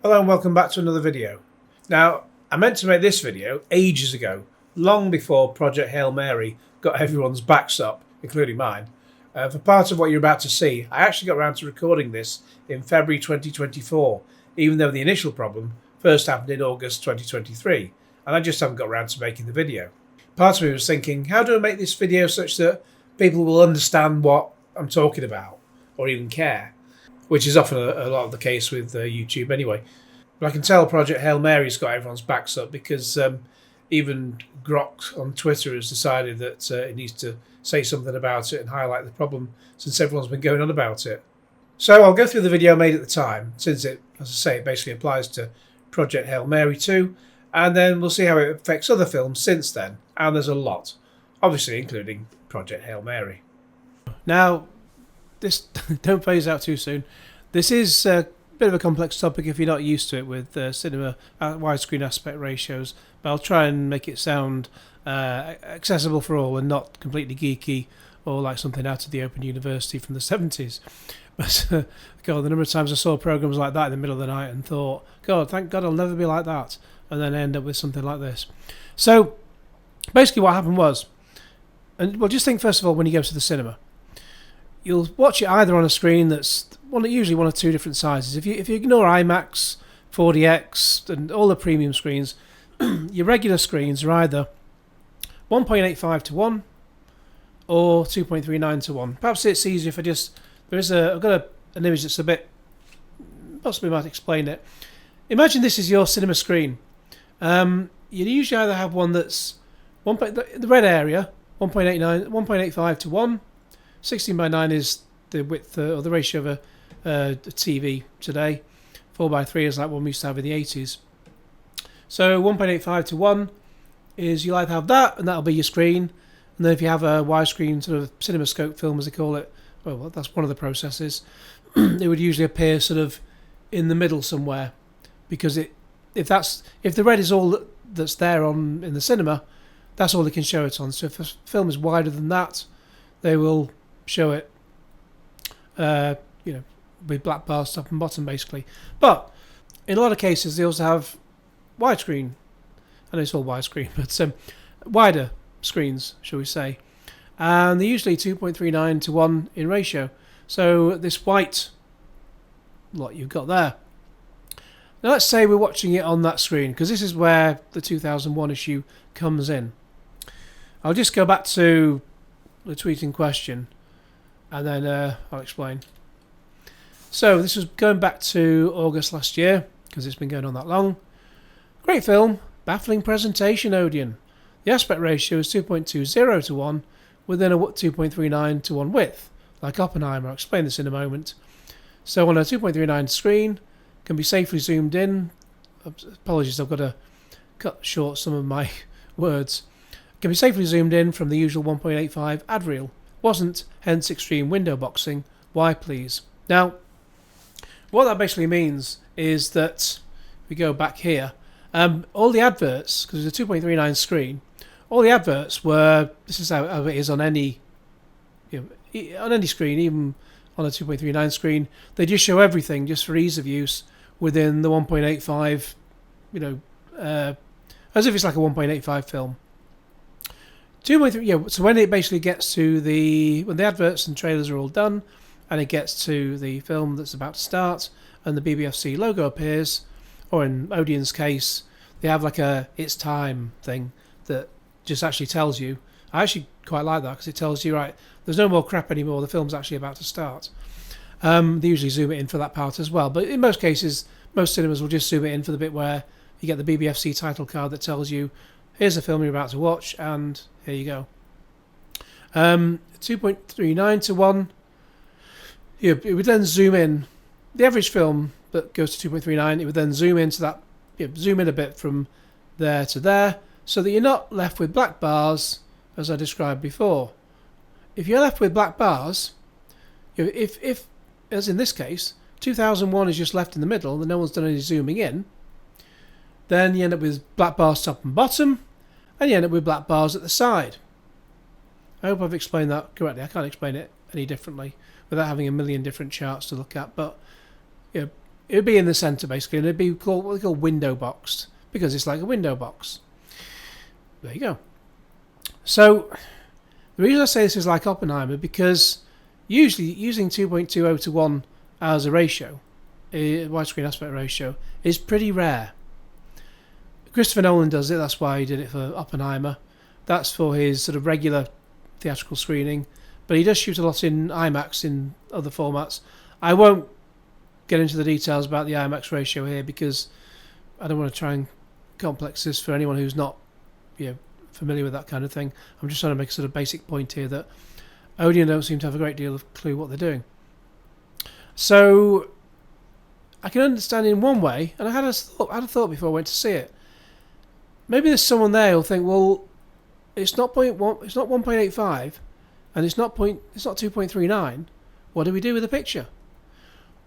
Hello and welcome back to another video. Now, I meant to make this video ages ago, long before Project Hail Mary got everyone's backs up, including mine. For part of what you're about to see, I actually got around to recording this in February 2024, even though the initial problem first happened in August 2023, and I just haven't got around to making the video. Part of me was thinking, how do I make this video such that people will understand what I'm talking about, or even care? Which is often a lot of the case with YouTube anyway. But I can tell Project Hail Mary's got everyone's backs up because even Grok on Twitter has decided that it needs to say something about it and highlight the problem since everyone's been going on about it. So I'll go through the video I made at the time, since it, as I say, it basically applies to Project Hail Mary too, and then we'll see how it affects other films since then, and there's a lot, obviously including Project Hail Mary. Now, this don't phase out too soon. This is a bit of a complex topic if you're not used to it with cinema widescreen aspect ratios, but I'll try and make it sound accessible for all and not completely geeky or like something out of the Open University from the 70s. But God, the number of times I saw programs like that in the middle of the night and thought, God, thank God I'll never be like that, and then end up with something like this. So basically what happened was, and well, just think first of all when you go to the cinema, you'll watch it either on a screen that's usually one or two different sizes. If you ignore IMAX, 4DX, and all the premium screens, your regular screens are either 1.85 to 1 or 2.39 to 1. Perhaps it's easier if I've got an image that's a bit, possibly might explain it. Imagine this is your cinema screen. You usually either have one that's the red area, 1.85 to 1. 16 by 9 is the width or the ratio of a TV today. 4 by 3 is like one we used to have in the 80s. So 1.85 to 1 is you'll either have that, and that'll be your screen. And then if you have a widescreen sort of CinemaScope film, as they call it, well, that's one of the processes. It would usually appear sort of in the middle somewhere, because if the red is all that's there in the cinema, that's all they can show it on. So if a film is wider than that, they will show it, with black bars top and bottom basically. But in a lot of cases, they also have widescreen. I know it's all widescreen, but wider screens, shall we say? And they're usually 2.39 to 1 in ratio. So this white lot you've got there. Now let's say we're watching it on that screen, because this is where the 2001 issue comes in. I'll just go back to the tweet in question, and then I'll explain. So this was going back to August last year, because it's been going on that long. Great film, baffling presentation, Odeon. The aspect ratio is 2.20 to 1, within a 2.39 to 1 width, like Oppenheimer. I'll explain this in a moment. So on a 2.39 screen, can be safely zoomed in. Apologies, I've got to cut short some of my words. Can be safely zoomed in from the usual 1.85 ad reel. Wasn't, hence extreme window boxing. Why, please? Now, what that basically means is that, if we go back here, all the adverts, because it's a 2.39 screen, all the adverts were, this is how it is on any screen, even on a 2.39 screen, they just show everything just for ease of use within the 1.85, as if it's like a 1.85 film. 2.3, so when it basically gets to when the adverts and trailers are all done, and it gets to the film that's about to start, and the BBFC logo appears, or in Odeon's case, they have like a "it's time" thing that just actually tells you. I actually quite like that, because it tells you, right, there's no more crap anymore, the film's actually about to start. They usually zoom it in for that part as well, but in most cases, most cinemas will just zoom it in for the bit where you get the BBFC title card that tells you, here's the film you're about to watch, and here you go. 2.39 to 1. It would then zoom in. The average film that goes to 2.39, it would then zoom into that, zoom in a bit from there to there, so that you're not left with black bars, as I described before. If you're left with black bars, if as in this case, 2001 is just left in the middle and no one's done any zooming in, then you end up with black bars top and bottom, and you end up with black bars at the side. I hope I've explained that correctly. I can't explain it any differently without having a million different charts to look at, but it would be in the centre basically, and it'd be called what they call window boxed because it's like a window box. There you go. So the reason I say this is like Oppenheimer because usually using 2.20 to 1 as a ratio, widescreen aspect ratio, is pretty rare. Christopher Nolan does it. That's why he did it for Oppenheimer. That's for his sort of regular theatrical screening, but he does shoot a lot in IMAX in other formats. I won't get into the details about the IMAX ratio here because I don't want to try and complex this for anyone who's not, familiar with that kind of thing. I'm just trying to make a sort of basic point here that Odeon don't seem to have a great deal of clue what they're doing. So I can understand in one way, and I had a thought before I went to see it. Maybe there's someone there who'll think, well, it's not 0.1, it's not 1.85, and it's not 2.39. What do we do with the picture?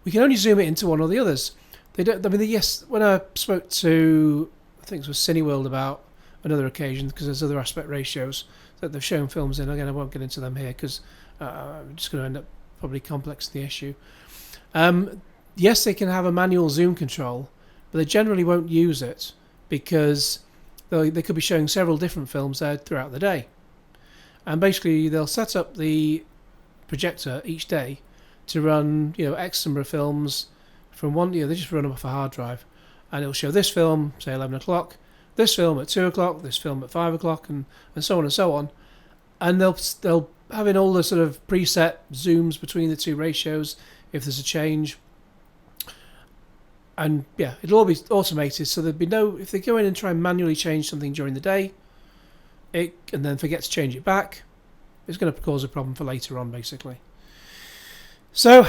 We can only zoom it into one or the others. They don't. I mean, yes. When I spoke to, I think it was Cineworld about another occasion, because there's other aspect ratios that they've shown films in. Again, I won't get into them here because I'm just going to end up probably complexing the issue. Yes, they can have a manual zoom control, but they generally won't use it because they could be showing several different films there throughout the day. And basically, they'll set up the projector each day to run, X number of films from one. They just run them off a hard drive, and it'll show this film, say 11 o'clock, this film at 2 o'clock, this film at 5 o'clock, and so on and so on. And they'll have in all the sort of preset zooms between the two ratios if there's a change. And it'll all be automated, so there'd be no, if they go in and try and manually change something during the day, and then forget to change it back, it's going to cause a problem for later on, basically. So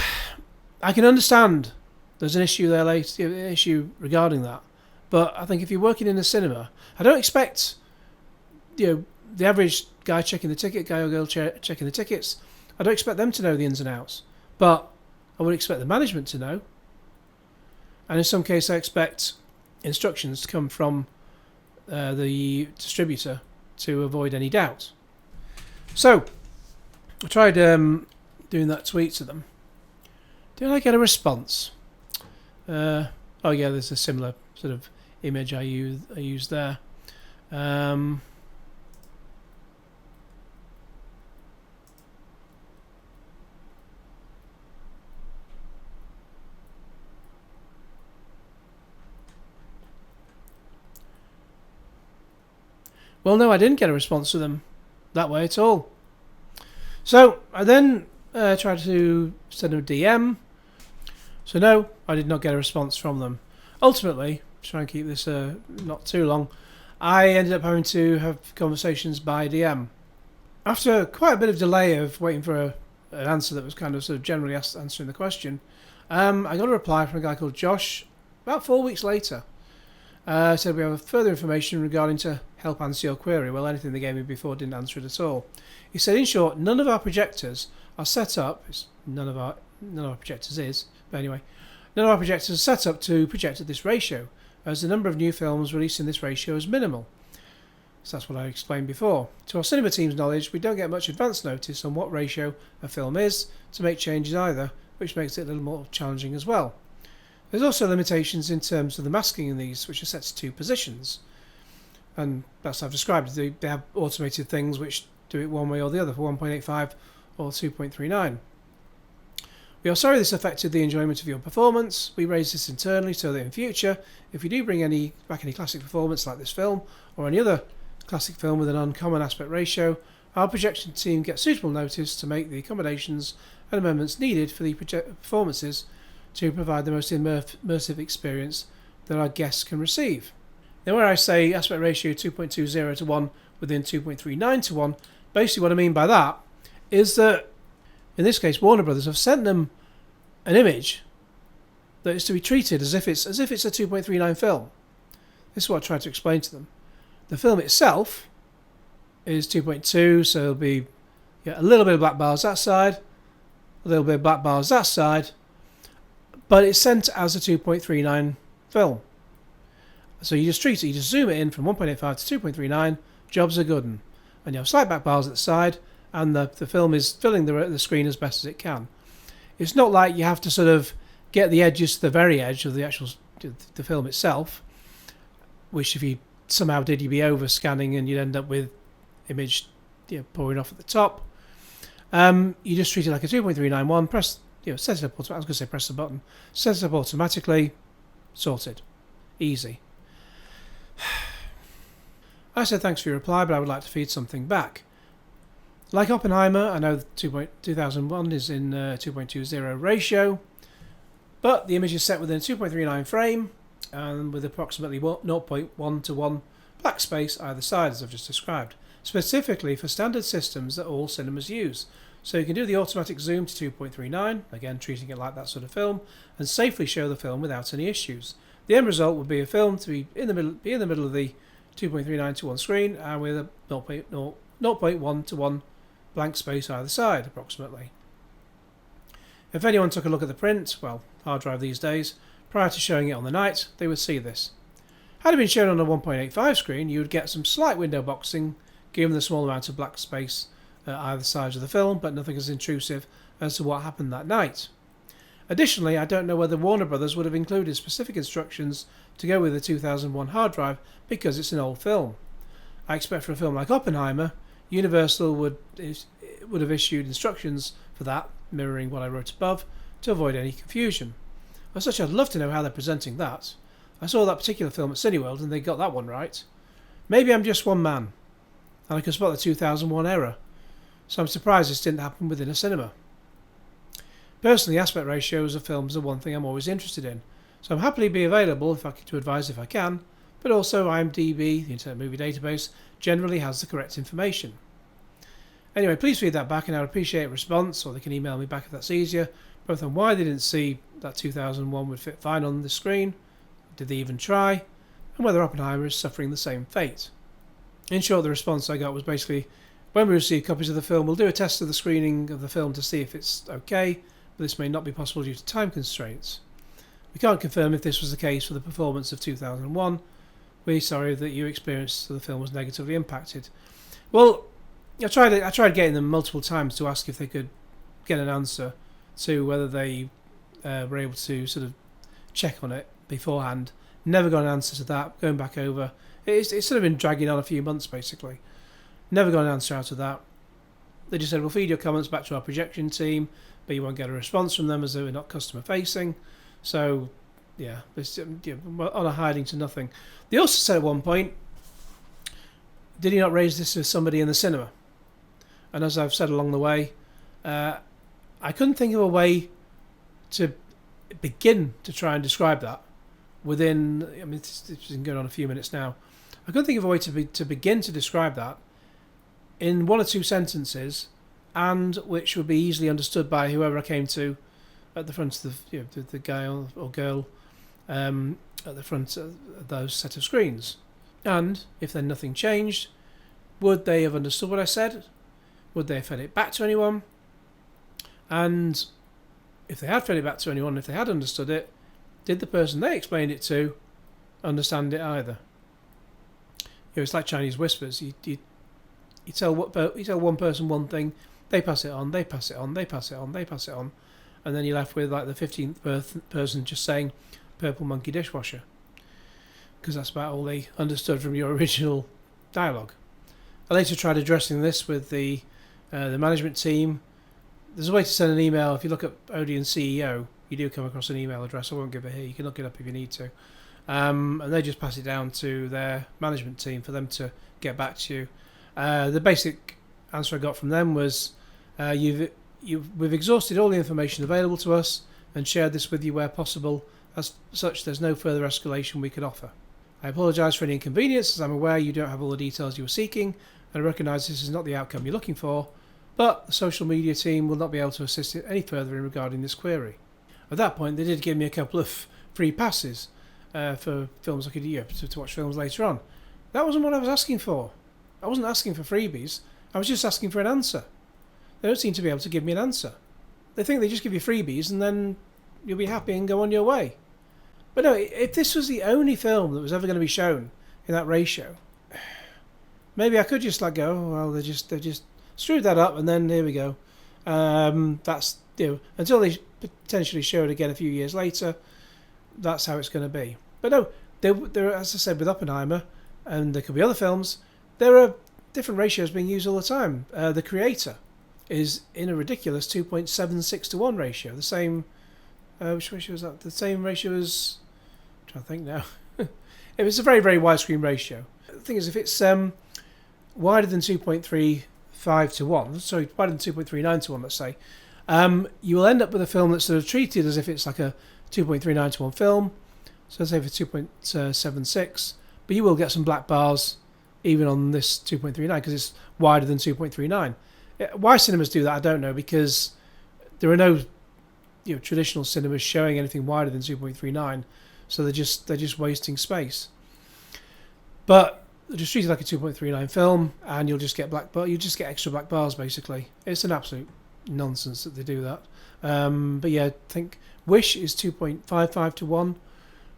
I can understand there's an issue there, an issue regarding that. But I think if you're working in a cinema, I don't expect, the average guy checking the ticket, guy or girl checking the tickets, I don't expect them to know the ins and outs. But I would expect the management to know. And in some cases, I expect instructions to come from the distributor to avoid any doubt. So I tried doing that tweet to them. Did I get a response? There's a similar sort of image I used there. Well, no, I didn't get a response to them that way at all. So I then tried to send them a DM. So no, I did not get a response from them. Ultimately, to try and keep this not too long, I ended up having to have conversations by DM. After quite a bit of delay of waiting for an answer that was kind of sort of generally answering the question, I got a reply from a guy called Josh about 4 weeks later. Said we have further information regarding to help answer your query. Well, anything they gave me before didn't answer it at all. He said, in short, none of our projectors are set up. None of our projectors is, but anyway, none of our projectors are set up to project at this ratio, as the number of new films released in this ratio is minimal. So that's what I explained before. To our cinema team's knowledge, we don't get much advance notice on what ratio a film is to make changes either, which makes it a little more challenging as well. There's also limitations in terms of the masking in these, which are set to 2 positions. And that's I've described. They have automated things which do it one way or the other, for 1.85 or 2.39. We are sorry this affected the enjoyment of your performance. We raise this internally so that in future, if you do bring back any classic performance like this film, or any other classic film with an uncommon aspect ratio, our projection team gets suitable notice to make the accommodations and amendments needed for the performances to provide the most immersive experience that our guests can receive. Now, where I say aspect ratio 2.20 to 1 within 2.39 to 1, basically what I mean by that is that, in this case, Warner Brothers have sent them an image that is to be treated as if it's a 2.39 film. This is what I tried to explain to them. The film itself is 2.2, so there'll be a little bit of black bars that side, a little bit of black bars that side, but it's sent as a 2.39 film. So you just treat it, you just zoom it in from 1.85 to 2.39, jobs are good. And you have slight back bars at the side, and the film is filling the screen as best as it can. It's not like you have to sort of get the edges to the very edge of the actual the film itself, which if you somehow did, you'd be over scanning and you'd end up with image pouring off at the top. You just treat it like a 2.391, press, set it up, I was going to say press the button, set it up automatically, sorted. Easy. I said thanks for your reply, but I would like to feed something back. Like Oppenheimer, I know 2001 is in 2.20 ratio, but the image is set within a 2.39 frame and with approximately 0.1 to 1 black space either side, as I've just described, specifically for standard systems that all cinemas use. So you can do the automatic zoom to 2.39, again treating it like that sort of film, and safely show the film without any issues. The end result would be a film to be in the middle of the 2.39 to 1 screen and with a 0.1 to 1 blank space either side, approximately. If anyone took a look at the print, well, hard drive these days, prior to showing it on the night, they would see this. Had it been shown on a 1.85 screen, you would get some slight window boxing, given the small amount of black space either side of the film, but nothing as intrusive as to what happened that night. Additionally, I don't know whether Warner Brothers would have included specific instructions to go with the 2001 hard drive because it's an old film. I expect for a film like Oppenheimer, Universal would have issued instructions for that, mirroring what I wrote above, to avoid any confusion. As such, I'd love to know how they're presenting that. I saw that particular film at Cineworld and they got that one right. Maybe I'm just one man, and I can spot the 2001 error, so I'm surprised this didn't happen within a cinema. Personally, aspect ratios of films are one thing I'm always interested in, so I'm happily be available to advise if I can, but also IMDb, the Internet Movie Database, generally has the correct information. Anyway, please feed that back and I would appreciate a response, or they can email me back if that's easier, both on why they didn't see that 2001 would fit fine on the screen, did they even try, and whether Oppenheimer is suffering the same fate. In short, the response I got was basically, when we receive copies of the film, we'll do a test of the screening of the film to see if it's okay, but this may not be possible due to time constraints. We can't confirm if this was the case for the performance of 2001. We're sorry that your experience of the film was negatively impacted. Well, I tried getting them multiple times to ask if they could get an answer to whether they were able to sort of check on it beforehand. Never got an answer to that. Going back over, it's sort of been dragging on a few months basically. Never got an answer out of that. They just said we'll feed your comments back to our projection team, but you won't get a response from them as they were not customer facing. So yeah, it's on a hiding to nothing. They also said at one point, did he not raise this with somebody in the cinema? And as I've said along the way, I couldn't think of a way to begin to try and describe that within, I mean, it's been going on a few minutes now. I couldn't think of a way to begin to describe that in one or two sentences, and which would be easily understood by whoever I came to at the front of the guy or girl at the front of those set of screens. And if then nothing changed, would they have understood what I said? Would they have fed it back to anyone? And if they had fed it back to anyone, if they had understood it, did the person they explained it to understand it either? It's like Chinese whispers. You tell one person one thing, they pass it on, they pass it on, they pass it on, they pass it on, and then you're left with like the 15th person just saying "purple monkey dishwasher," because that's about all they understood from your original dialogue. I later tried addressing this with the management team. There's a way to send an email. If you look at Odeon CEO, you do come across an email address. I won't give it here. You can look it up if you need to. And they just pass it down to their management team for them to get back to you. The basic answer I got from them was, we've exhausted all the information available to us and shared this with you where possible. As such, there's no further escalation we could offer. I apologise for any inconvenience, as I'm aware you don't have all the details you were seeking, and I recognise this is not the outcome you're looking for, but the social media team will not be able to assist any further in regarding this query. At that point, they did give me a couple of free passes for films I could to watch films later on. That wasn't what I was asking for. I wasn't asking for freebies. I was just asking for an answer. They don't seem to be able to give me an answer. They think they just give you freebies and then you'll be happy and go on your way. But no, if this was the only film that was ever going to be shown in that ratio, maybe I could just like go, oh, well, they just screwed that up, and then here we go. That's until they potentially show it again a few years later. That's how it's going to be. But no, there, as I said, with Oppenheimer, and there could be other films, there are different ratios being used all the time. The Creator is in a ridiculous 2.76 to 1 ratio. The same, which ratio is that? The same ratio as, I'm trying to think now. It was a very, very widescreen ratio. The thing is, if it's wider than 2.35 to 1, sorry, wider than 2.39 to 1, let's say, you will end up with a film that's sort of treated as if it's like a 2.39 to 1 film. So let's say for 2.76, but you will get some black bars even on this 2.39 because it's wider than 2.39. Why cinemas do that, I don't know, because there are no traditional cinemas showing anything wider than 2.39, so they're just wasting space. But they're just treated like a 2.39 film, and you'll just get extra black bars basically. It's an absolute nonsense that they do that. But yeah, I think Wish is 2.55 to 1.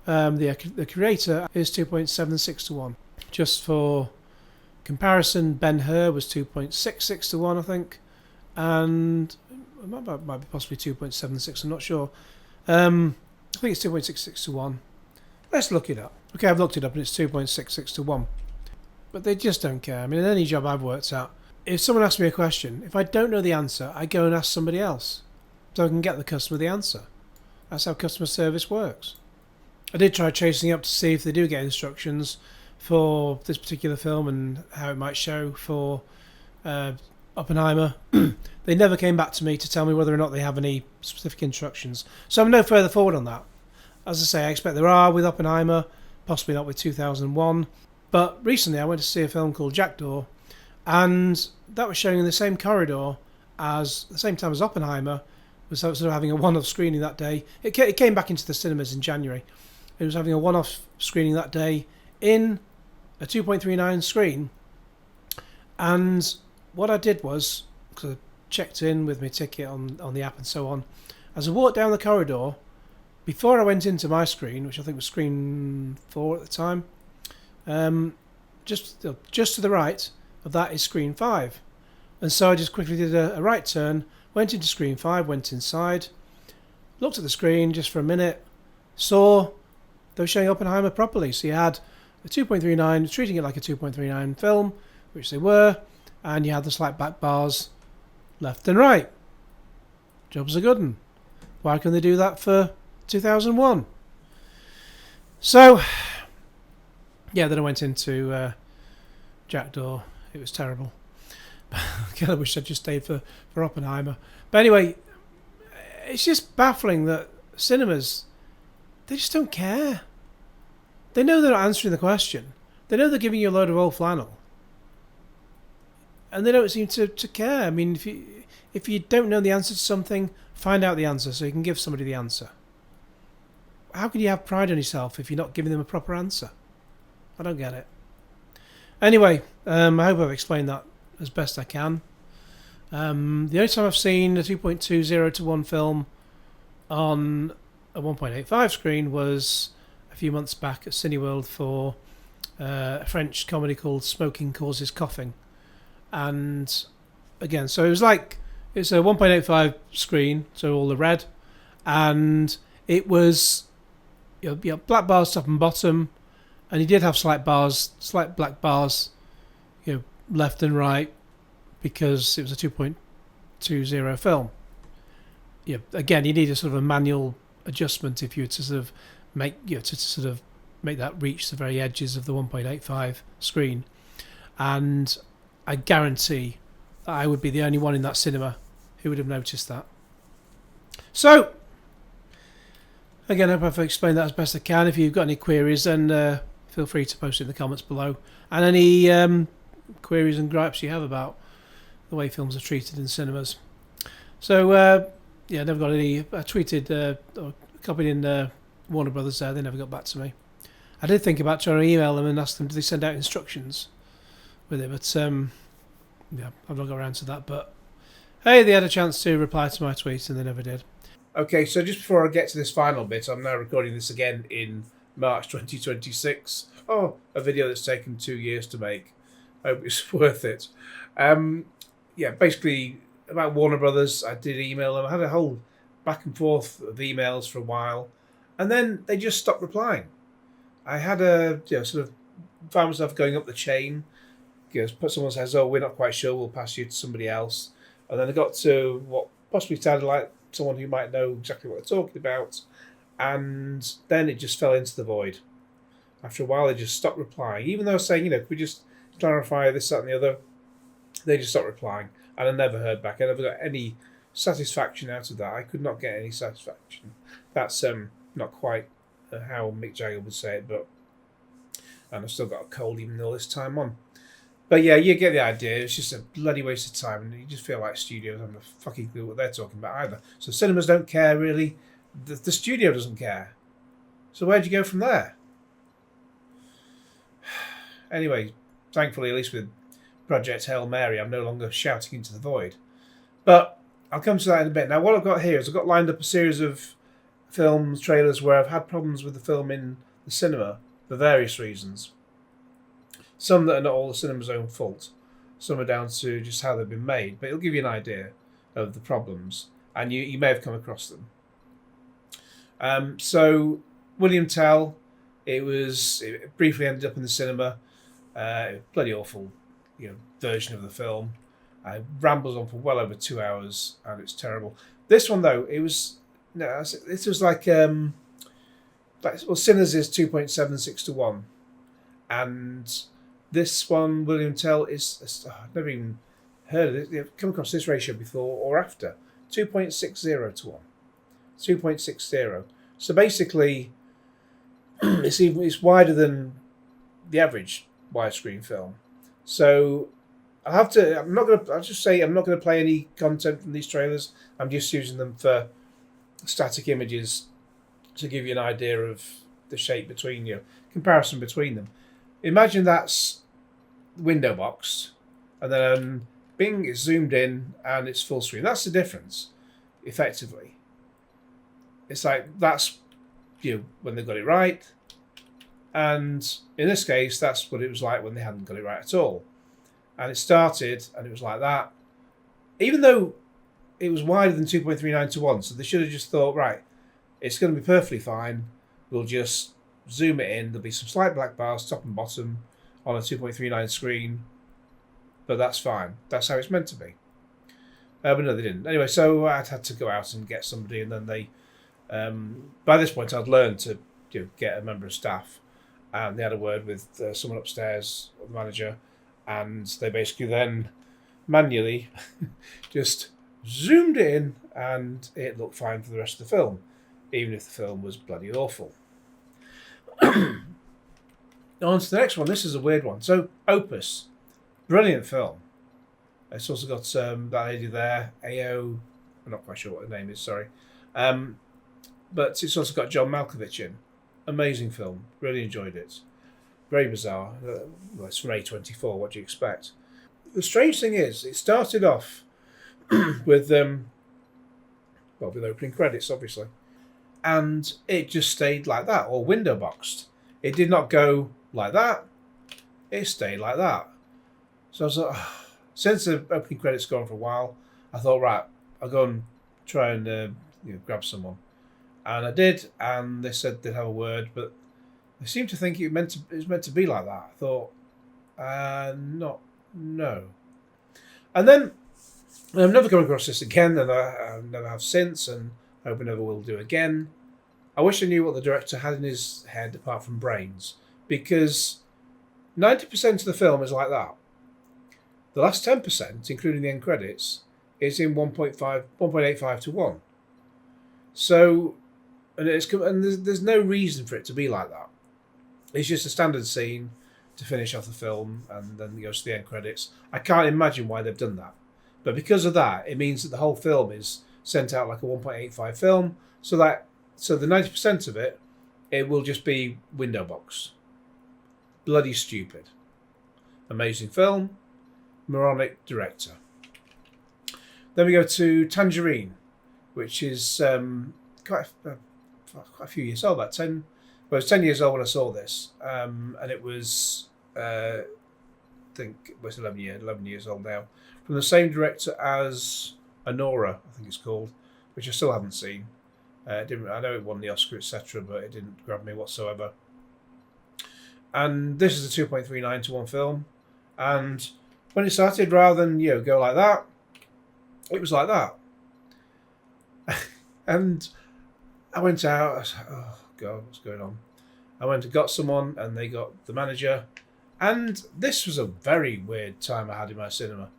The Creator is 2.76 to 1. Just for comparison, Ben-Hur was 2.66 to 1, I think, and it might be possibly 2.76. I'm not sure. I think it's 2.66 to 1. Let's look it up. Okay, I've looked it up, and it's 2.66 to 1. But they just don't care. I mean, in any job I've worked at, if someone asks me a question, if I don't know the answer, I go and ask somebody else, so I can get the customer the answer. That's how customer service works. I did try chasing up to see if they do get instructions for this particular film and how it might show for Oppenheimer. They never came back to me to tell me whether or not they have any specific instructions. So I'm no further forward on that. As I say, I expect there are with Oppenheimer, possibly not with 2001. But recently I went to see a film called Jackdaw, and that was showing in the same corridor as, the same time as Oppenheimer, was sort of having a one-off screening that day. It came back into the cinemas in January. It was having a one-off screening that day in a 2.39 screen. And what I did was, because I checked in with my ticket on the app and so on, as I walked down the corridor, before I went into my screen, which I think was screen 4 at the time, just to the right of that is screen 5. And so I just quickly did a right turn, went into screen 5, went inside, looked at the screen just for a minute, saw they were showing Oppenheimer properly. So you had a 2.39, treating it like a 2.39 film, which they were, and you had the slight back bars left and right. Job's a good one. Why can they do that for 2001? So, yeah, then I went into Jackdaw. It was terrible. I kind of wish I'd just stayed for Oppenheimer. But anyway, it's just baffling that cinemas, they just don't care. They know they're not answering the question. They know they're giving you a load of old flannel. And they don't seem to care. I mean, if you don't know the answer to something, find out the answer so you can give somebody the answer. How can you have pride in yourself if you're not giving them a proper answer? I don't get it. Anyway, I hope I've explained that as best I can. The only time I've seen a 2.20 to 1 film on a 1.85 screen was a few months back at Cineworld for a French comedy called Smoking Causes Coughing. And again, so it's a 1.85 screen, so all the red, and it was black bars top and bottom, and he did have slight black bars, left and right, because it was a 2.20 film. Again, you need a sort of a manual adjustment if you were to sort of make that reach the very edges of the 1.85 screen, and I guarantee that I would be the only one in that cinema who would have noticed that. So, again, I hope I've explained that as best I can. If you've got any queries, then feel free to post it in the comments below. And any queries and gripes you have about the way films are treated in cinemas. So, never got any. I tweeted or copied in Warner Brothers there. They never got back to me. I did think about trying to email them and ask them, do they send out instructions with it? But, I've not got around to that. But, hey, they had a chance to reply to my tweet and they never did. Okay, so just before I get to this final bit, I'm now recording this again in March 2026. Oh, a video that's taken 2 years to make. I hope it's worth it. Basically, about Warner Brothers, I did email them. I had a whole back and forth of emails for a while, and then they just stopped replying. I had sort of found myself going up the chain. Put someone says, "Oh, we're not quite sure. We'll pass you to somebody else," and then I got to what possibly sounded like someone who might know exactly what they're talking about, and then it just fell into the void. After a while, they just stopped replying, even though I was saying, could we just clarify this, that, and the other? They just stopped replying, and I never heard back. I never got any satisfaction out of that. I could not get any satisfaction. That's not quite how Mick Jagger would say it, and I've still got a cold even all this time on. But yeah, you get the idea. It's just a bloody waste of time, and you just feel like studios haven't a fucking clue what they're talking about either. So cinemas don't care, really. The studio doesn't care. So where'd you go from there? Anyway, thankfully, at least with Project Hail Mary, I'm no longer shouting into the void. But I'll come to that in a bit. Now, what I've got here is I've got lined up a series of films, trailers, where I've had problems with the film in the cinema for various reasons. Some that are not all the cinema's own fault. Some are down to just how they've been made. But it'll give you an idea of the problems. And you may have come across them. So, William Tell, it briefly ended up in the cinema. Bloody awful version of the film. It rambles on for well over 2 hours, and it's terrible. This one, though, it was like Sinners is 2.76 to 1. And this one, William Tell, I've never even heard of it. You've come across this ratio before or after. 2.60 to 1. 2.60. So basically, it's wider than the average widescreen film. So I'll just say I'm not going to play any content from these trailers. I'm just using them for static images to give you an idea of the shape comparison between them. Imagine that's window boxed, and then bing, it's zoomed in and it's full screen. That's the difference, effectively. It's like that's when they got it right, and in this case, that's what it was like when they hadn't got it right at all. And it started, and it was like that, even though it was wider than 2.39 to 1. So they should have just thought, right, it's going to be perfectly fine. We'll just zoom it in. There'll be some slight black bars, top and bottom, on a 2.39 screen, but that's fine. That's how it's meant to be. But no, they didn't. Anyway, so I'd had to go out and get somebody, and then they. By this point, I'd learned to get a member of staff, and they had a word with someone upstairs, the manager, and they basically then manually just zoomed in, and it looked fine for the rest of the film, even if the film was bloody awful. On to the next one. This is a weird one. So, Opus, brilliant film. It's also got that lady there, AO. I'm not quite sure what her name is. Sorry, but it's also got John Malkovich in. Amazing film. Really enjoyed it. Very bizarre. Well, it's from A24. What do you expect? The strange thing is, it started off with with opening credits, obviously, and it just stayed like that, or window boxed. It did not go like that. It stayed like that. So I was like, since the opening credits gone for a while, I thought, right, I'll go and try and grab someone, and I did, and they said they'd have a word, but they seemed to think it was meant to be like that. I thought, no. And then I've never come across this again, and I never have since, and I hope I never will do again. I wish I knew what the director had in his head apart from brains, because 90% of the film is like that. The last 10%, including the end credits, is in 1.85 to 1. So, and there's no reason for it to be like that. It's just a standard scene to finish off the film, and then it goes to the end credits. I can't imagine why they've done that. But because of that, it means that the whole film is sent out like a 1.85 film, so the 90% of it will just be window box. Bloody stupid. Amazing film, moronic director. Then we go to Tangerine, which is quite a few years old, about 10. Well, I was 10 years old when I saw this, and it was, I think it was 11 years old now, from the same director as Anora, I think it's called, which I still haven't seen. I know it won the Oscar, etc., but it didn't grab me whatsoever. And this is a 2.39 to 1 film. And when it started, rather than go like that, it was like that. And I went out. I was like, oh God, what's going on? I went and got someone, and they got the manager. And this was a very weird time I had in my cinema,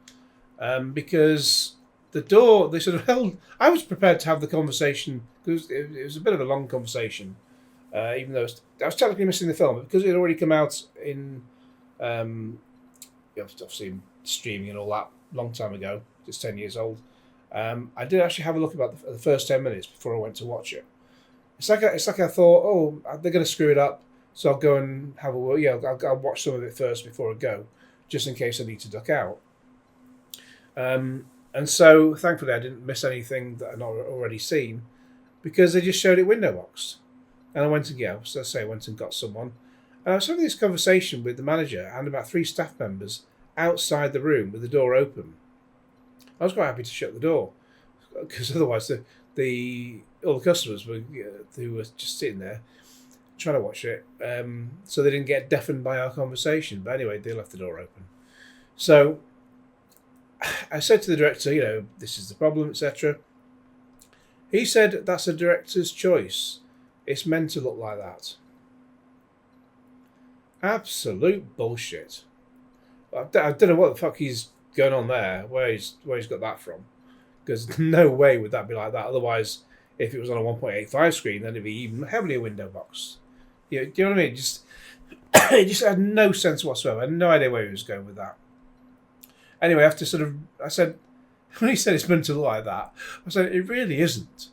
because the door, they sort of held. I was prepared to have the conversation because it was a bit of a long conversation, even though I was technically missing the film, but because it had already come out in, obviously streaming and all that long time ago. It's 10 years old. I did actually have a look about the first 10 minutes before I went to watch it. It's like I thought, oh, they're going to screw it up, so I'll go and have a I'll watch some of it first before I go, just in case I need to duck out. And so, thankfully, I didn't miss anything that I'd not already seen, because they just showed it window boxed. And I went and I went and got someone. And I was having this conversation with the manager and about 3 staff members outside the room with the door open. I was quite happy to shut the door, because otherwise all the customers who were just sitting there trying to watch it, so they didn't get deafened by our conversation. But anyway, they left the door open. So I said to the director, this is the problem, etc. He said that's a director's choice. It's meant to look like that. Absolute bullshit. I don't know what the fuck he's going on there, where he's got that from. Because no way would that be like that. Otherwise, if it was on a 1.85 screen, then it'd be even heavily a window box. Do you know what I mean? It just had no sense whatsoever. I had no idea where he was going with that. Anyway, after I said, when he said it's meant to look like that, I said, it really isn't.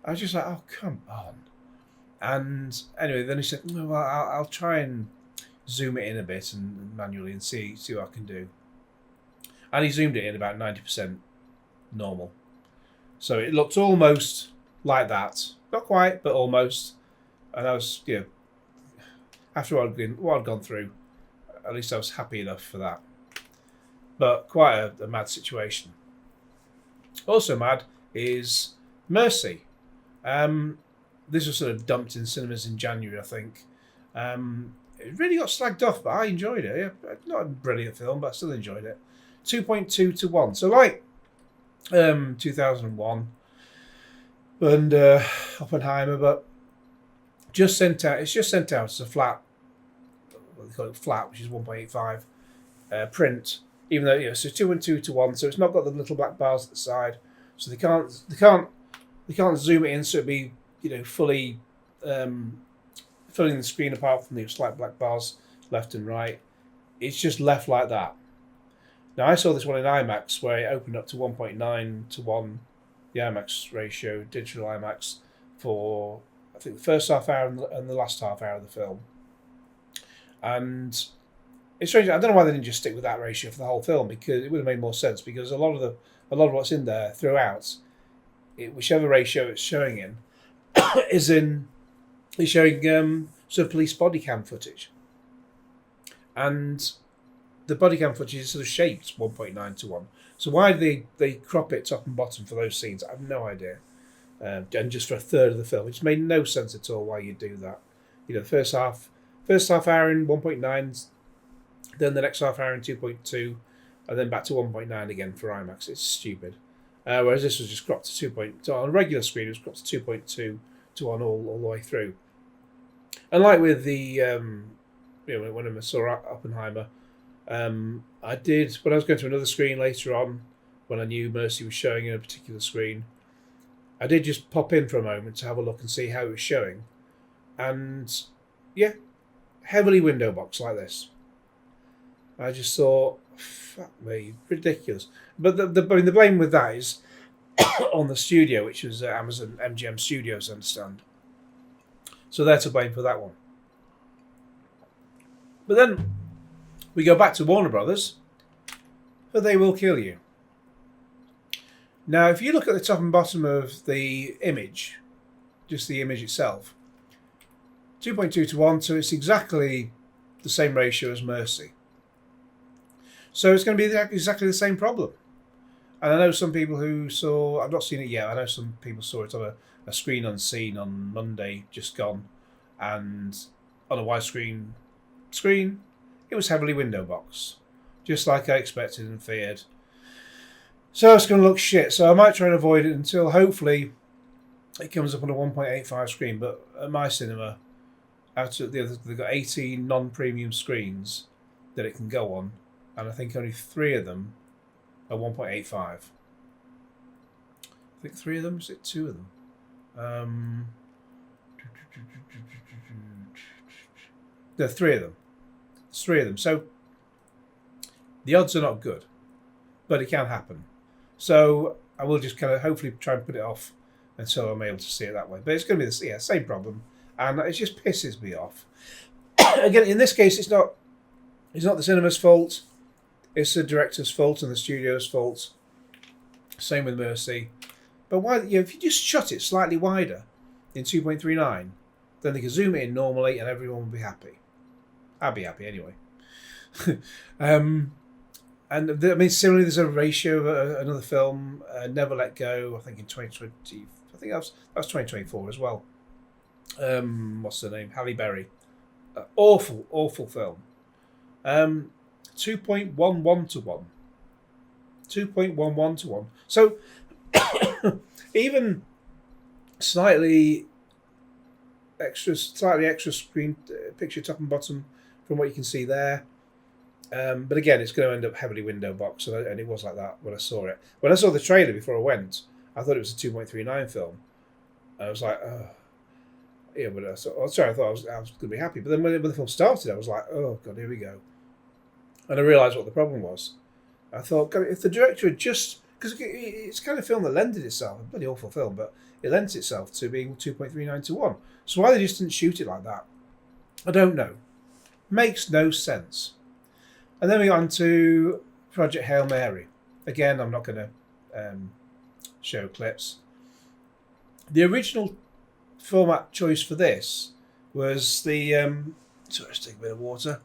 I was just like, oh, come on. And anyway, then he said, well, I'll try and zoom it in a bit and manually and see what I can do. And he zoomed it in about 90% normal. So it looked almost like that. Not quite, but almost. And I was, after what I'd gone through, at least I was happy enough for that. But quite a mad situation. Also mad is Mercy. This was sort of dumped in cinemas in January, I think. It really got slagged off, but I enjoyed it. Yeah, not a brilliant film, but I still enjoyed it. 2.2 to 1. So like 2001 and Oppenheimer, but it's just sent out as a flat, what they call it, flat, which is 1.85 print. Even though so 2.2 to 1, so it's not got the little black bars at the side, so they can't zoom it in, so it'd be fully filling the screen apart from the slight black bars left and right. It's just left like that. Now I saw this one in IMAX where it opened up to 1.9 to 1, the IMAX ratio, digital IMAX, for I think the first half hour and the last half hour of the film. And it's strange. I don't know why they didn't just stick with that ratio for the whole film, because it would have made more sense. Because a lot of what's in there throughout, whichever ratio it's showing in, is showing sort of police body cam footage, and the body cam footage is sort of shaped 1.9 to 1. So why do they crop it top and bottom for those scenes? I have no idea. And just for a third of the film, it just made no sense at all why you do that. The first half hour in 1.9. Then the next half hour in 2.2, and then back to 1.9 again for IMAX. It's stupid. Whereas this was just cropped to 2.2. On a regular screen, it was cropped to 2.2 to 1 all the way through. And like with the, when I saw Oppenheimer, I did, when I was going to another screen later on, when I knew Mercy was showing in a particular screen, I did just pop in for a moment to have a look and see how it was showing. And, yeah, heavily window box like this. I just thought, fuck me, ridiculous. But the blame with that is on the studio, which was Amazon MGM Studios, I understand. So they're to blame for that one. But then we go back to Warner Brothers, for They Will Kill You. Now, if you look at the top and bottom of the image, just the image itself, 2.2 to 1, so it's exactly the same ratio as Mercy. So it's going to be exactly the same problem. And I know some people who saw. I've not seen it yet. I know some people saw it on a screen unseen on Monday, just gone, and on a widescreen screen, it was heavily window box, just like I expected and feared. So it's going to look shit. So I might try and avoid it until hopefully it comes up on a 1.85 screen. But at my cinema, out of the other, they've got 18 non-premium screens that it can go on, and I think only 3 of them are 1.85. I think 3 of them. Is it 2 of them? There are 3 of them. It's 3 of them. So the odds are not good, but it can happen. So I will just kind of hopefully try and put it off until I'm able to see it that way. But it's going to be the same problem, and it just pisses me off. Again, in this case, it's not the cinema's fault. It's the director's fault and the studio's fault. Same with Mercy. But why? If you just shut it slightly wider in 2.39, then they can zoom it in normally, and everyone will be happy. I'll be happy anyway. And I mean, similarly, there's a ratio of another film, Never Let Go. I think in 2020. I think that was 2024 as well. What's her name? Halle Berry. Awful film. 2.11 to 1. 2.11 to 1. So even slightly extra screen picture top and bottom from what you can see there. But again, it's going to end up heavily window box, and it was like that when I saw it. When I saw the trailer before I went, I thought it was a 2.39 film. And I was like, oh. Yeah, but I thought I was going to be happy. But then when the film started, I was like, oh, God, here we go. And I realised what the problem was. I thought, God, if the director had just... Because it's kind of film that lended itself, a bloody awful film, but it lent itself to being 2.39 to 1. So why they just didn't shoot it like that, I don't know. Makes no sense. And then we got on to Project Hail Mary. Again, I'm not going to show clips. The original format choice for this was the... sorry, let's take a bit of water.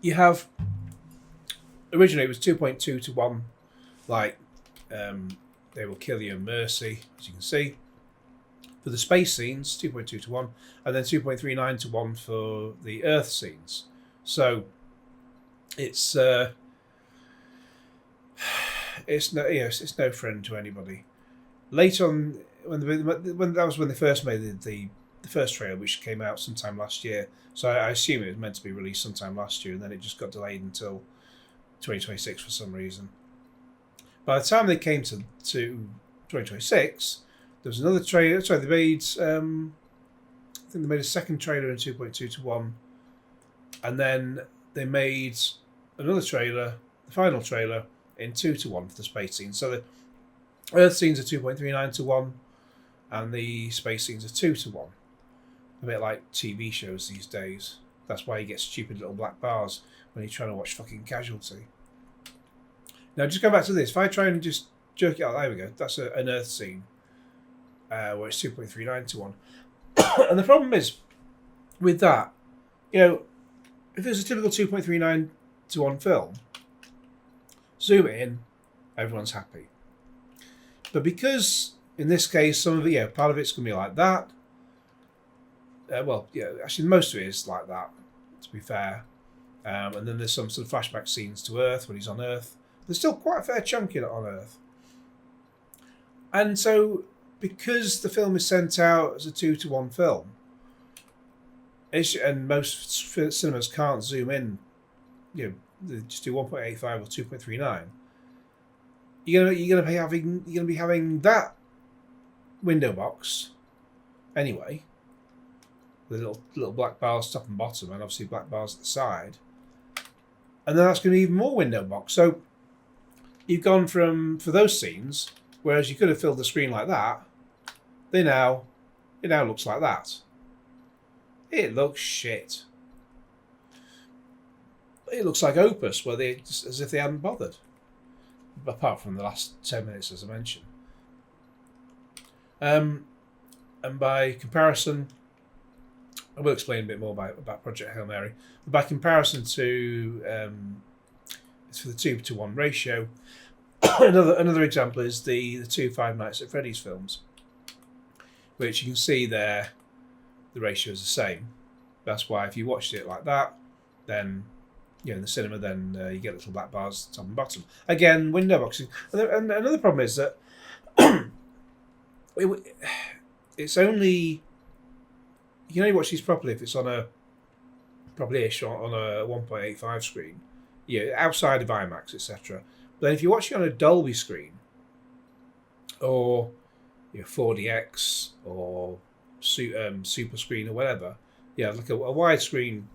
You have... Originally, it was 2.2 to 1, like They Will Kill You and Mercy, as you can see. For the space scenes, 2.2 to 1, and then 2.39 to 1 for the Earth scenes. So it's no friend to anybody. Later on, when they first made the first trailer, which came out sometime last year. So I assume it was meant to be released sometime last year, and then it just got delayed until 2026 for some reason. By the time they came to 2026, there was another trailer. Sorry, they made I think they made a second trailer in 2.2 to 1, and then they made another trailer, the final trailer, in 2 to 1 for the space scenes. So the Earth scenes are 2.39 to 1, and the space scenes are 2 to 1. A bit like TV shows these days. That's why you get stupid little black bars when you're trying to watch fucking Casualty. Now, just go back to this. If I try and just jerk it out, there we go. That's an Earth scene where it's 2.39 to 1. And the problem is, with that, if it's a typical 2.39 to 1 film, zoom it in, everyone's happy. But because, in this case, some of it, part of it's going to be like that. Actually, most of it is like that, to be fair. And then there's some sort of flashback scenes to Earth when he's on Earth. There's still quite a fair chunk in it on Earth. And so, because the film is sent out as a 2 to 1 film, and most cinemas can't zoom in, they just do 1.85 or 2.39. You're gonna be having that window box anyway, with little black bars top and bottom, and obviously black bars at the side, and then that's going to be even more window box. So you've gone for those scenes, whereas you could have filled the screen like that, it now looks like that. It looks shit. It looks like Opus, where they just as if they hadn't bothered, apart from the last 10 minutes, as I mentioned. And by comparison, I will explain a bit more about Project Hail Mary. But by comparison to It's for the 2-to-1 ratio. Another example is the two Five Nights at Freddy's films, which you can see there the ratio is the same. That's why if you watched it like that, then in the cinema, then you get little black bars top and bottom. Again, window boxing. And another problem is that it's only you can only watch these properly if it's on a probably-ish on a 1.85 screen, outside of IMAX, etc. But then if you're watching on a Dolby screen or 4DX or super screen or whatever, like a wide screen,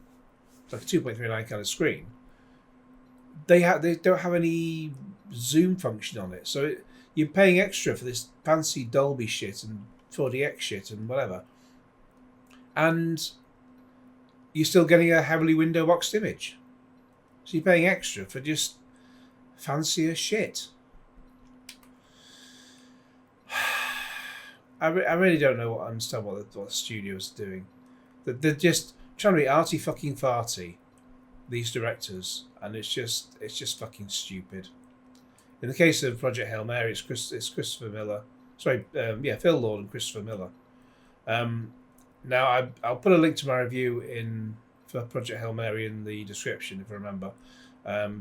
like a 2.39 kind of screen, they don't have any zoom function on it, so you're paying extra for this fancy Dolby shit and 4DX shit and whatever, and you're still getting a heavily window boxed image. So you're paying extra for just fancier shit. I really don't understand what the studios are doing. They're just trying to be arty fucking farty, these directors, and it's just fucking stupid. In the case of Project Hail Mary, it's Christopher Miller. Sorry, Phil Lord and Christopher Miller. Now I'll put a link to my review for Project Hail Mary in the description if I remember,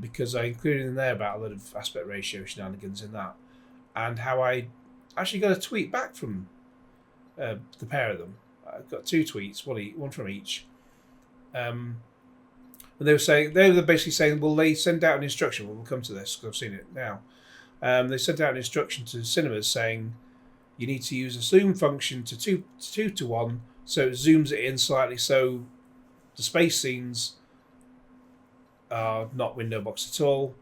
because I included in there about a lot of aspect ratio shenanigans in that, and how I actually got a tweet back from the pair of them. I got 2 tweets, one from each. And they were basically saying, well, they sent out an instruction. Well, we'll come to this because I've seen it now. They sent out an instruction to cinemas saying you need to use a zoom function to 2-to-1, so it zooms it in slightly, so the space scenes are not window boxed at all,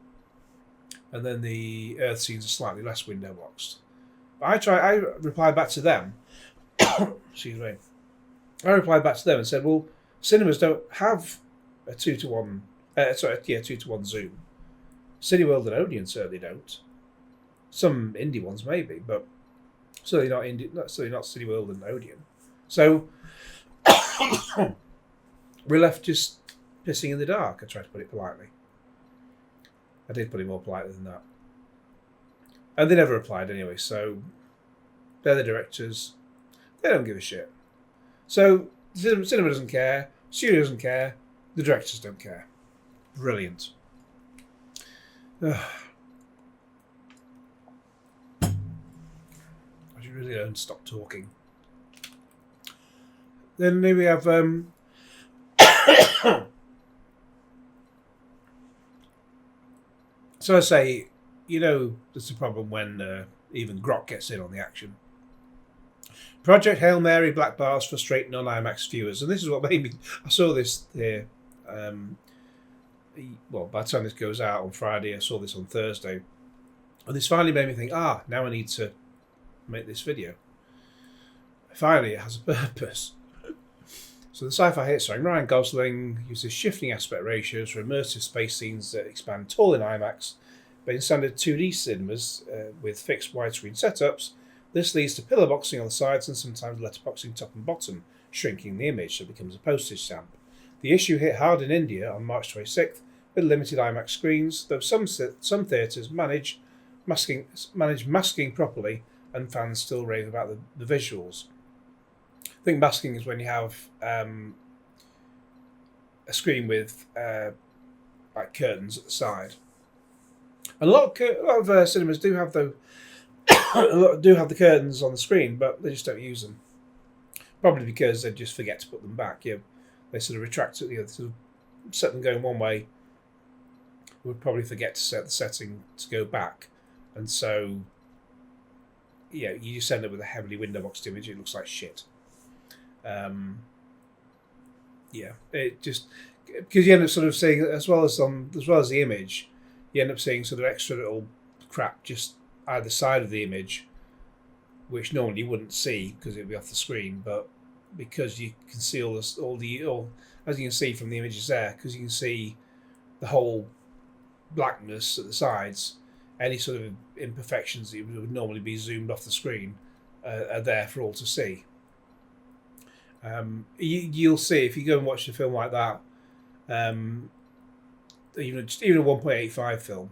and then the Earth scenes are slightly less window boxed. But I replied back to them. Excuse me. I replied back to them and said, well, cinemas don't have a 2-to-1. 2-to-1 zoom. Cineworld and Odeon certainly don't. Some indie ones maybe, but certainly not Cineworld and Odeon. So we're left just pissing in the dark. I tried to put it politely. I did put it more politely than that. And they never replied anyway, so they're the directors. They don't give a shit. So cinema doesn't care, studio doesn't care, the directors don't care. Brilliant. I really don't stop talking. Then maybe we have so I say, there's a problem when even Grok gets in on the action. Project Hail Mary black bars frustrate non-IMAX viewers, and this is what made me. I saw this here. Well, by the time this goes out on Friday, I saw this on Thursday, and this finally made me think. Now I need to make this video. Finally, it has a purpose. So the sci-fi hit starring Ryan Gosling uses shifting aspect ratios for immersive space scenes that expand tall in IMAX, but in standard 2D cinemas with fixed widescreen setups. This leads to pillar boxing on the sides and sometimes letterboxing top and bottom, shrinking the image so it becomes a postage stamp. The issue hit hard in India on March 26th with limited IMAX screens, though some theatres manage masking properly and fans still rave about the visuals. I think masking is when you have a screen with like curtains at the side. And a lot of cinemas do have the curtains on the screen, but they just don't use them. Probably because they just forget to put them back. They sort of retract it, sort of set them going one way. Would probably forget to set the setting to go back, and so you just end up with a heavily window boxed image. It looks like shit. It just because you end up sort of seeing as well as the image, you end up seeing sort of extra little crap just either side of the image, which normally you wouldn't see because it'd be off the screen, but because you can see all as you can see from the images there, because you can see the whole blackness at the sides, any sort of imperfections that would normally be zoomed off the screen are there for all to see. You'll see if you go and watch a film like that. even a 1.85 film.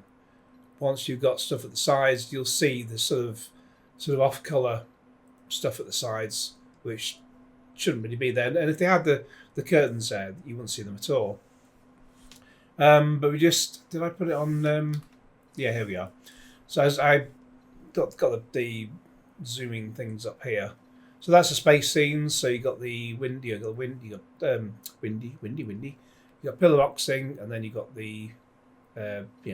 Once you've got stuff at the sides, you'll see the sort of off color stuff at the sides, which shouldn't really be there. And if they had the curtains there, you wouldn't see them at all. But we just did I put it on? Yeah, here we are. So as I got the zooming things up here. So that's the space scenes. So you got the windy, you got windy. You got pillar boxing, and then you got the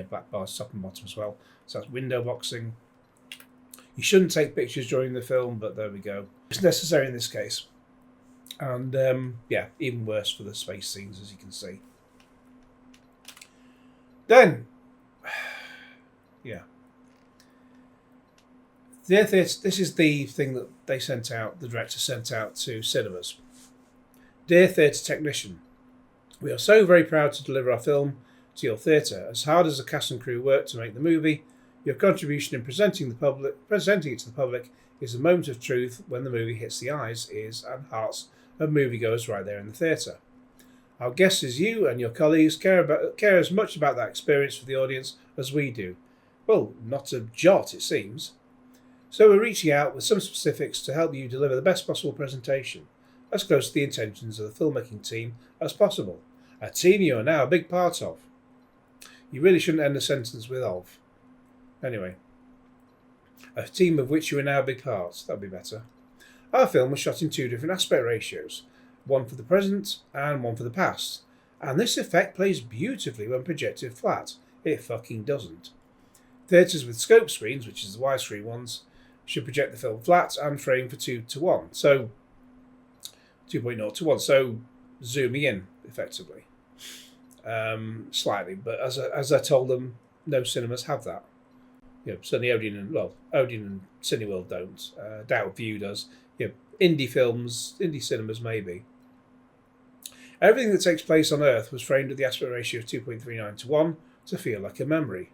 black bars top and bottom as well. So that's window boxing. You shouldn't take pictures during the film, but there we go. It's necessary in this case. And even worse for the space scenes, as you can see. Then, this is the thing that the director sent out to cinemas. Dear theatre technician, we are so very proud to deliver our film to your theatre. As hard as the cast and crew work to make the movie, your contribution in presenting it to the public is a moment of truth when the movie hits the eyes, ears and hearts of moviegoers right there in the theatre. Our guess is you and your colleagues care as much about that experience for the audience as we do. Well, not a jot, it seems. So we're reaching out with some specifics to help you deliver the best possible presentation, as close to the intentions of the filmmaking team as possible. A team you are now a big part of. You really shouldn't end a sentence with of. Anyway. A team of which you are now a big part. That would be better. Our film was shot in 2 different aspect ratios. One for the present and one for the past. And this effect plays beautifully when projected flat. It fucking doesn't. Theatres with scope screens, which is the widescreen ones, should project the film flat and frame for 2:1. So 2.0 to 1. So zooming in, effectively. Slightly. But as I told them, no cinemas have that. Certainly Odeon and Cineworld don't. Doubt View does. Indie cinemas maybe. Everything that takes place on Earth was framed at the aspect ratio of 2.39 to 1 to feel like a memory.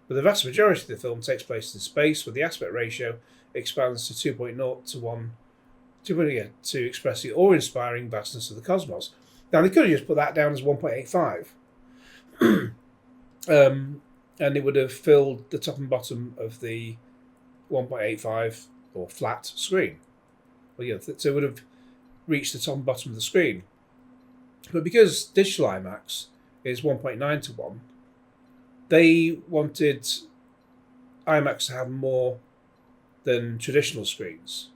But the vast majority of the film takes place in space, where the aspect ratio expands to 2.0 to 1 to express the awe-inspiring vastness of the cosmos. Now, they could have just put that down as 1.85. And it would have filled the top and bottom of the 1.85 or flat screen. Well, so it would have reached the top and bottom of the screen. But because digital IMAX is 1.9 to 1, they wanted IMAX to have more than traditional screens.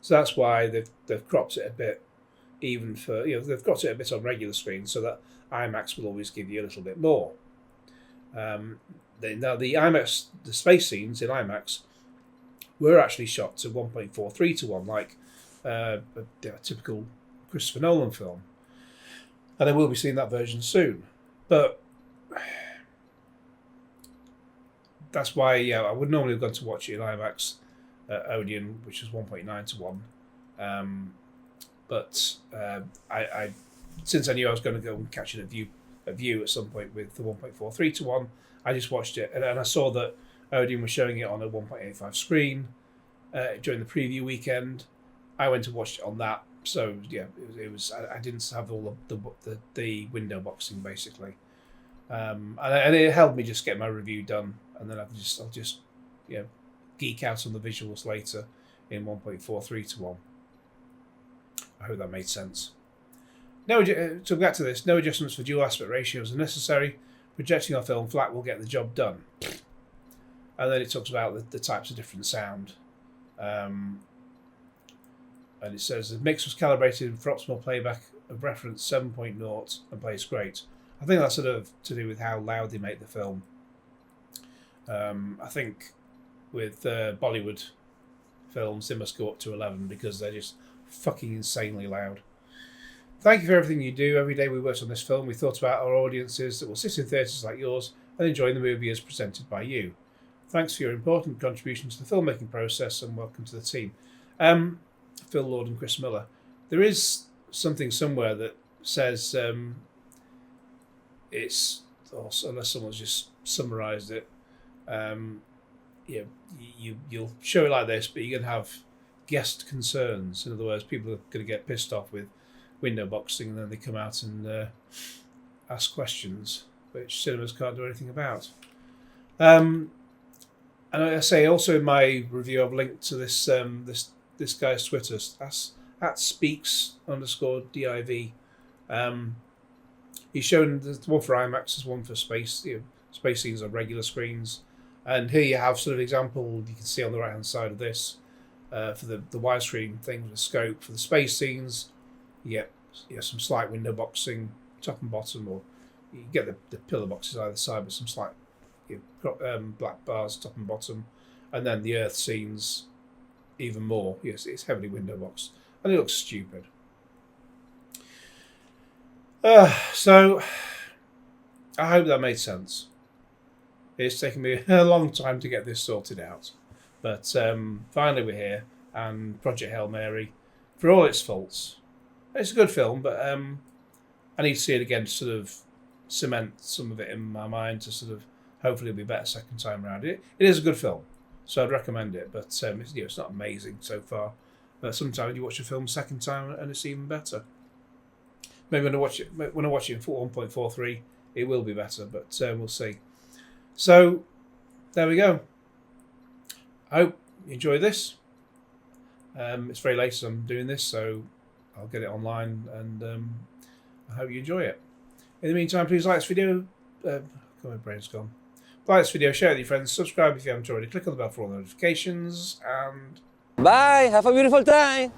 So that's why they've cropped it a bit, even for they've cropped it a bit on regular screens, so that IMAX will always give you a little bit more. Now the IMAX, the space scenes in IMAX were actually shot to 1.43 to 1, like a typical Christopher Nolan film, and then we'll be seeing that version soon. But that's why I would normally have gone to watch it in IMAX Odeon, which was 1.9 to 1. But I since I knew I was going to go and catch it at view at some point with the 1.43 to 1, I just watched it, and I saw that Odeon was showing it on a 1.85 screen during the preview weekend. I went and watched it on that, so it was. I didn't have all the window boxing basically, and it helped me just get my review done, and then I'll just geek out on the visuals later in 1.43 to 1. I hope that made sense. So back to this. No adjustments for dual aspect ratios are necessary. Projecting our film flat will get the job done. And then it talks about the types of different sound. And it says the mix was calibrated for optimal playback of reference 7.0 and plays great. I think that's sort of to do with how loud they make the film. I think with Bollywood films, they must go up to 11 because they're just fucking insanely loud. Thank you for everything you do. Every day we worked on this film, we thought about our audiences that will sit in theatres like yours and enjoy the movie as presented by you. Thanks for your important contribution to the filmmaking process and welcome to the team. Phil Lord and Chris Miller. There is something somewhere that says it's, unless someone's just summarised it, you'll show it like this, but you're going to have guest concerns. In other words, people are going to get pissed off with window boxing, and then they come out and ask questions. which cinemas can't do anything about. And I say also in my review, I've linked to this this guy's Twitter. That's at speaks_div. He's shown the one for IMAX, there's one for space. Space scenes on regular screens, and here you have sort of example you can see on the right hand side of this for the widescreen thing with the scope for the space scenes. You get some slight window boxing top and bottom, or you get the pillar boxes either side, but some slight black bars top and bottom, and then the Earth scenes even more. Yes, it's heavily window boxed, and it looks stupid. So I hope that made sense. It's taken me a long time to get this sorted out, but finally we're here. And Project Hail Mary, for all its faults, it's a good film, but I need to see it again to sort of cement some of it in my mind to sort of hopefully it'll be better second time around. It is a good film, so I'd recommend it, but it's not amazing so far. But sometimes you watch a film second time and it's even better. Maybe when I watch it in 1.43, it will be better, but we'll see. So there we go. I hope you enjoy this. It's very late as I'm doing this, so I'll get it online, and I hope you enjoy it. In the meantime, please like this video. My brain's gone. Like this video, share it with your friends, subscribe if you haven't already, click on the bell for all notifications, and Bye! Have a beautiful time!